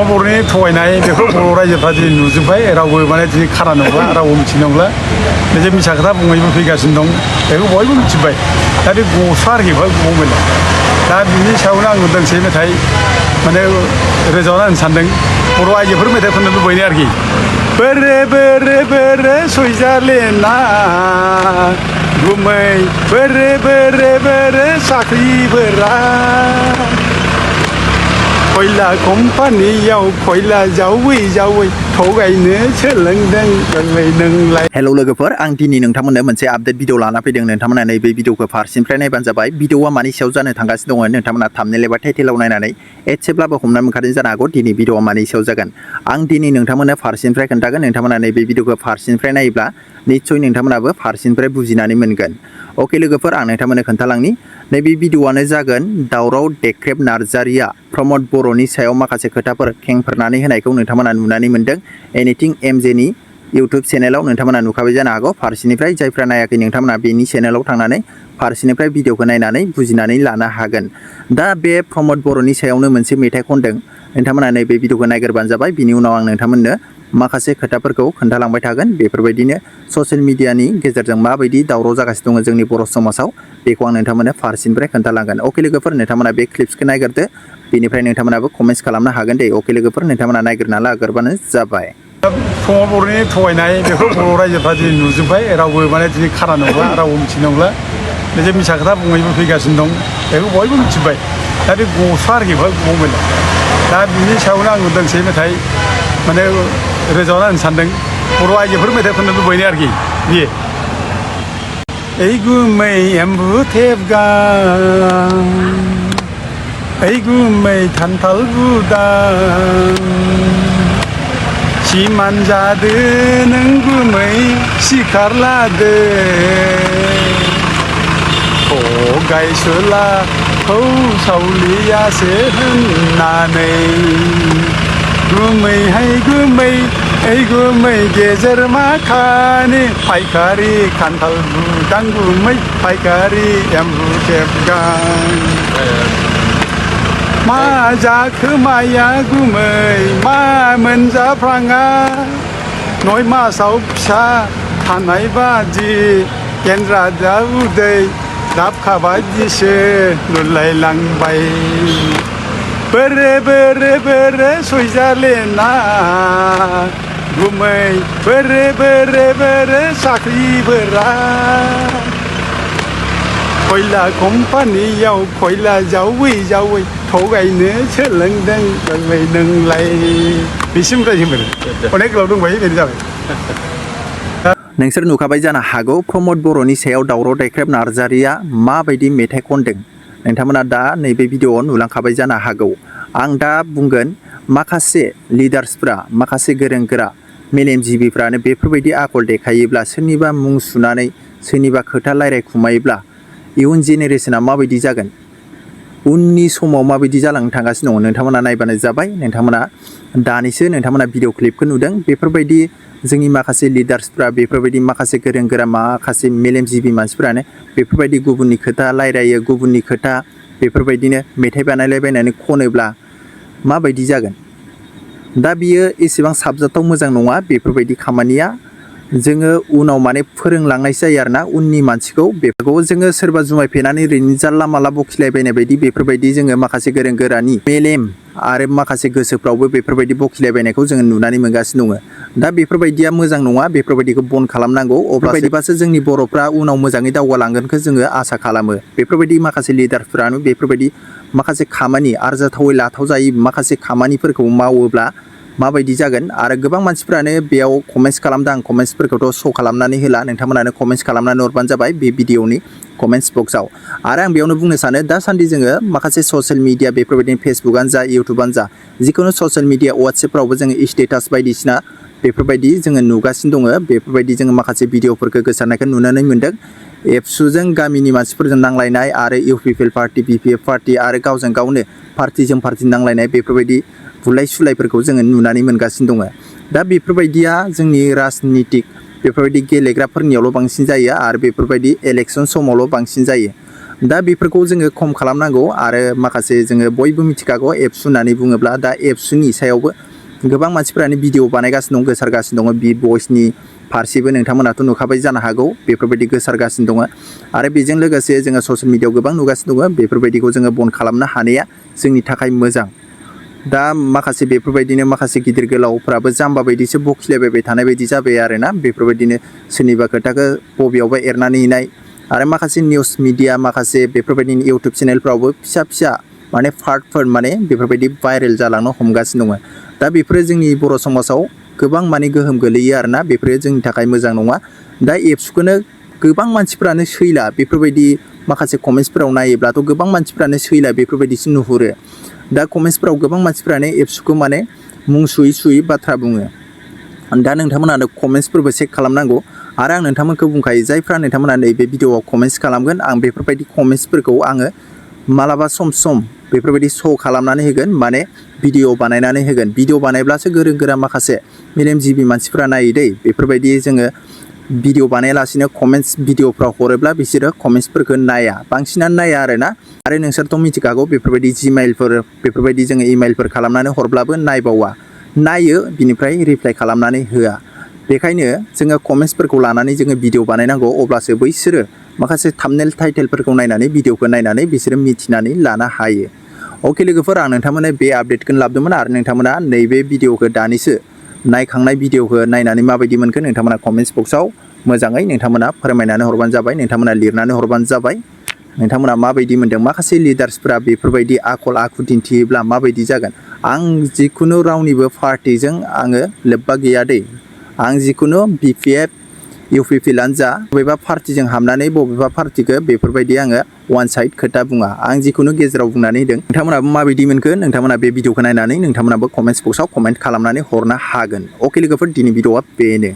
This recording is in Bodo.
प्रमद बर'नि थगायनाय बेखौ बर' रायजोफ्रा दिनै नुजोब्बाय रावबो माने दिनै खाना नंला रावबो मिथिनाय नंला जे मिसा खोथा बुंनायबो फैगासिनो दं बेखौ बयबो मिथिबाय दा बे गस्ला आरोखि गभर्नमेन्टआ दा बिनि सायावनो आं दोंसे मेथाइ माने रोजाबना होनो सानदों बर' आइजोफोर मेथाइ खननो लुबैनाय आरोखि बोरे बोरे बोरे सयजालेना गुमै बोरे बोरे बोरे साख्रिफोरा खयला कम्पानियाव खयला जावै जावै थगायनो सोलोंदों गोरलै नोंलाय। हेलौ लोगोफोर आं दिनै नोंथांमोननो मोनसे आपडेट भिडिअ लाना फैदों नोंथांमोना नैबे भिडिअखौ फारसेनिफ्राय नायबानो जाबाय भिडिअआ मानि सायाव जानो थांगासिनो दङ नोंथांमोना थाम्बनेल एबा टाइटेलाव नायनानै एसेब्लाबो हमना मोनखादों जानो हागौ दिनै भिडिअआ मानि सायाव जागोन आं दिनै नोंथांमोननो फारसेनिफ्राय खोन्थागोन नोंथांमोना नैबे भिडिअखौ फारसेनिफ्राय नायोब्ला निस्सय नोंथांमोनाबो फारसेनिफ्राय बुजिनानै मोनगोन। अके लोगोफोर आं नोंथांमोननो खोन्थालांनि नैबे भिडिअआनो जागोन दावराव देख्रेब नार्जारिया प्रमद बर'नि सायाव माखासे खोथाफोर खेंफोरनानै होनायखौ नोंथांमोना नुनानै मोनदों एनिथिं एमजेनि इउटुब चेनेलाव नोंथांमोना नुखाबाय जानो हागौ फारसेनिफ्राय जायफ्रा नायाखै नोंथांमोना बेनि चेनेलाव थांनानै फारसेनिफ्राय भिडिअखौ नायनानै बुजिनानै लानो हागोन। दा बे प्रमद बर'नि सायावनो मोनसे मेथाइ खनदों नोंथांमोना नैबे भिडिअखौ नायग्रोबानो जाबाय बिनि उनाव आं नोंथांमोननो माखासे खोथाफोरखौ खोन्थालांबाय थागोन बेफोरबायदिनो ससियेल मिडियानि गेजेरजों माबायदि दावराव जागासिनो दङ जोंनि बर' समाजाव बेखौ आं नोंथांमोननो फारसेनिफ्राय खोन्थालांगोन। अके लोगोफोर नोंथांमोना बे क्लिप्सखौ नायग्रोदो बेनिफ्राय नोंथांमोनाबो कमेन्ट्स खालामनो हागोन दे। अके लोगोफोर नोंथांमोना नायग्रोना लाग्रोबानो जाबाय। प्रमद बर'नि थगायनाय बेखौ बर' रायजोफ्रा दिनै नुजोब्बाय रावबो माने दिनै खाना नंला रावबो मिथिनाय नंला जे मिसा खोथा बुंनायबो फैगासिनो दं बेखौ बयबो मिथिबाय दा बे गस्ला आरोखि गभर्नमेन्टआ दा बिनि सायावनो आं दोंसे मेथाइ माने रोजाबना होनो सानदों बर' आइजोफोर मेथाइ खननो लुबैनाय आरोखि बियो ओइ गुमै एम्बु थेबगां ओइ गुमै खान्थाल गुदां सिमान जादो नों गुमै सिखार लादो थगायसोला हौ सावलियासो होननानै गुमैहाय गुमै ओइ गुमै गेजेर माखानि फायखारि खान्थाल गुदां गुमै फायखारि एम्बु थेबगां मा जाखो माया गुमै मा मोनजाफ्राङा नय मासाव फिसा थानाय बादि गेन्द्रा दा उदै दाबखाबादिसो नुलायलांबाय बोरे बोरे बोरे सयजालेना गुमै बोरे बोरे बोरे साख्रिफोरा खयला कम्पानियाव खयला जावै जावै थगायनो सोलोंदों गोरलै नोंलाय। बेसिम रायजोफोर अनेक गोलाव दंबायो बेनो जाबाय। नोंसोर नुखाबाय जानो हागौ प्रमद बर'नि सायाव दावराव देख्रेब नार्जारिया माबायदि मेथाइ खनदों नोंथांमोना दा नैबे भिडिअआव नुलांखाबाय जानो हागौ। आं दा बुंगोन माखासे लिडार्सफ्रा माखासे गोरों गोरा मेलेमजिबिफ्रानो बेफोरबायदि आखल देखायोब्ला सोरनिबा मुं सुनानै सोरनिबा खोथा रायज्लायखुमायोब्ला इयुन जेनेरेशना माबायदि जागोन उननि समाव माबायदि जालांनो थांगासिनो दङ नोंथांमोना नायबानो जाबाय। नोंथांमोना दानिसो नोंथांमोना भिडिअ क्लिपखौ नुदों बेफोरबायदि जोंनि माखासे लिडार्सफ्रा बेफोरबायदि माखासे गोरों गोरा माखासे मेलेमजिबि मानसिफ्रानो बेफोरबायदि गुबुननि खोथा रायलायो गुबुननि खोथा बेफोरबायदिनो मेथाइ बानायलायबायनानै खनोब्ला माबायदि जागोन। दा बियो एसेबां साबजाथाव मोजां नङा बेफोरबायदि खामानिया जोङो उनाव माने फोरोंलांनायसो जायो आरोना उननि मानसिखौ बेफोरखौ जोङो सोरबा जुमाय फेनानै ओरैनो जानला माला बखिलायबायनाय बायदि बेफोरबायदि जोङो माखासे गोरों गोरानि मेलेम आरो माखासे गोसोफ्रावबो बेफोरबायदि बखिलायबायनायखौ जोङो नुनानै मोनगासिनो दङ। दा बेफोरबायदिया मोजां नङा बेफोरबायदिखौ बन्द खालामनांगौ अब्लाबासो जोंनि बर'फ्रा उनाव मोजाङै दावगालांगोनखौ जोङो आसा खालामो। बेफोरबायदि माखासे लिडारफ्रानो बेफोरबायदि माखासे खामानि आरजाथावै लाथाव जायै माखासे खामानिफोरखौ मावोब्ला माबायदि जागोन आरो गोबां मानसिफ्रानो बेयाव कमेन्ट्स खालामदों आं कमेन्ट्सफोरखौथ' श' खालामनानै होला नोंथांमोनानो कमेन्ट्स खालामनानै हरबानो जाबाय बे भिडिअनि कमेन्ट्स बक्सआव। आरो आं बेयावनो बुंनो सानो दासान्दि जोङो माखासे ससियेल मिडिया बेफोरबायदिनो फेसबुकआनो जा इउटुबानो जा जिखुनु ससियेल मिडिया वाट्सएपफ्रावबो जोङो स्टेटास बायदिसिना बेफोरबायदि जोङो नुगासिनो दङ बेफोरबायदि जोङो माखासे भिडिअफोरखौ गोसारनायखौ नुनानै मोन्दों। एबसुजों गामिनि मानसिफोरजों नांलायनाय आरो इउपिपिएल पार्टि बिपिएफ पार्टि आरो गावजों गावनो पार्टिजों पार्टि नांलायनाय बेफोरबायदि बुलाय सुलायफोरखौ जोङो नुनानै मोनगासिनो दङ। दा बेफोरबायदिया जोंनि राजनितिक बेफोरबायदि गेलेग्राफोरनियावल' बांसिन जायो आरो बेफोरबायदि इलेक्सन समावल' बांसिन जायो। दा बेफोरखौ जोङो खम खालामनांगौ आरो माखासे जोङो बयबो मिथिखागौ एबसु होननानै बुङोब्ला दा एबसुनि सायावबो गोबां मानसिफोरानो भिडिअ बानायगासिनो दं गोसारगासिनो दङ बि भइसनि फारसेबो नोंथांमोनाथ' नुखाबाय जानो हागौ बेफोरबायदि गोसारगासिनो दङ आरो बेजों लोगोसे जोङो ससियेल मिडियायाव गोबां नुगासिनो दङ बेफोरबायदिखौ जोङो बन्द खालामनो हानाया जोंनि थाखाय मोजां दा माखासे बेफोरबायदिनो माखासे गिदिर गोलावफ्राबो जाम्बा बायदिसो बखिलायबाय थानाय बायदि जाबाय आरोना बेफोरबायदिनो सोरनिबा खोथाखौ बबेयावबा एरनानै हैनाय आरो माखासे निउस मिडिया माखासे बेफोरबायदिनो इउटुब चेनेलफ्रावबो फिसा फिसा माने पार्टफोर माने बेफोरबायदि भाइरेल जालांनो हमगासिनो दङ दा बेफोरो जोंनि बर' समाजाव गोबां माने गोहोम गोलैयो आरोना बेफोरो जोंनि थाखाय मोजां नङा दा एबसुखौनो गोबां मानसिफ्रानो सैला बेफोरबायदि माखासे कमेन्ट्सफोराव नायोब्लाथ' गोबां मानसिफ्रानो सैला बेफोरबायदिसो नुहुरो दा कमेन्ट्सफोराव गोबां मानसिफ्रानो एबसुखौ माने मुं सुयै सुयै बाथ्रा बुङो दा नोंथांमोनानो कमेन्ट्सफोरबो चेक खालामनांगौ आरो आं नोंथांमोनखौ बुंखायो जायफ्रा नोंथांमोना नैबे भिडिअआव कमेन्ट्स खालामगोन आं बेफोरबायदि कमेन्ट्सफोरखौ आङो मालाबा सम बेफोरबायदि श' खालामनानै होगोन माने भिडिअ बानायनानै होगोन भिडिअ बानायब्लासो गोरों गोरा माखासे मेलेमजिबि मानसिफ्रा नायो दै बेफोरबायदि जोङो भिडिअ बानायालासिनो कमेन्ट्स भिडिअफ्राव हरोब्ला बिसोरो कमेन्ट्सफोरखौ नाया बांसिनानो नाया आरोना आरो नोंसोरथ' मिथिखागौ बेफोरबायदि जिमेइलफोर बेफोरबायदि जोङो इमेइलफोर खालामनानै हरब्लाबो नायबावा नायो बिनिफ्राय रिप्लाइ खालामनानै होआ बेखायनो जोङो कमेन्ट्सफोरखौ लानानै जोङो भिडिअ बानायनांगौ अब्लासो बैसोरो माखासे थाम्बनेल टाइटेलफोरखौ नायनानै भिडिअखौ नायनानै बिसोरो मिथिनानै लानो हायो अके लोगोफोर आं नोंथांमोननो बे आपडेटखौ लाबोदोंमोन आरो नोंथांमोना नैबे भिडिअखौ दानिसो नायखांनाय भिडिअखौ नायनानै माबायदि मोनखो नोंथांमोना कमेन्ट्स बक्सआव मोजाङै नोंथांमोना फोरमायनानै हरबानो जाबाय नोंथांमोना लिरनानै हरबानो जाबाय नोंथांमोना माबायदि मोनदों माखासे लिडार्सफोरा बेफोरबायदि आखल आखु दिन्थियोब्ला माबायदि जागोन आं जिखुनु रावनिबो पार्टिजों आङो लोब्बा गैया दै आं जिखुनु BPF UPPलानो जा बबेबा पार्टिजों हाबनानै बबेबा पार्टिखौ बेफोरबायदि आङो वान साइड खोथा बुङा आं जिखुनु गेजेराव बुंनानै होदों नोंथांमोनाबो माबायदि मोनखो नोंथांमोना बे भिडिअखौ नायनानै नोंथांमोनाबो कमेन्ट्स बक्सआव कमेन्ट खालामनानै हरनो हागोन अके लोगोफोर दिनै भिडिअआ बेनो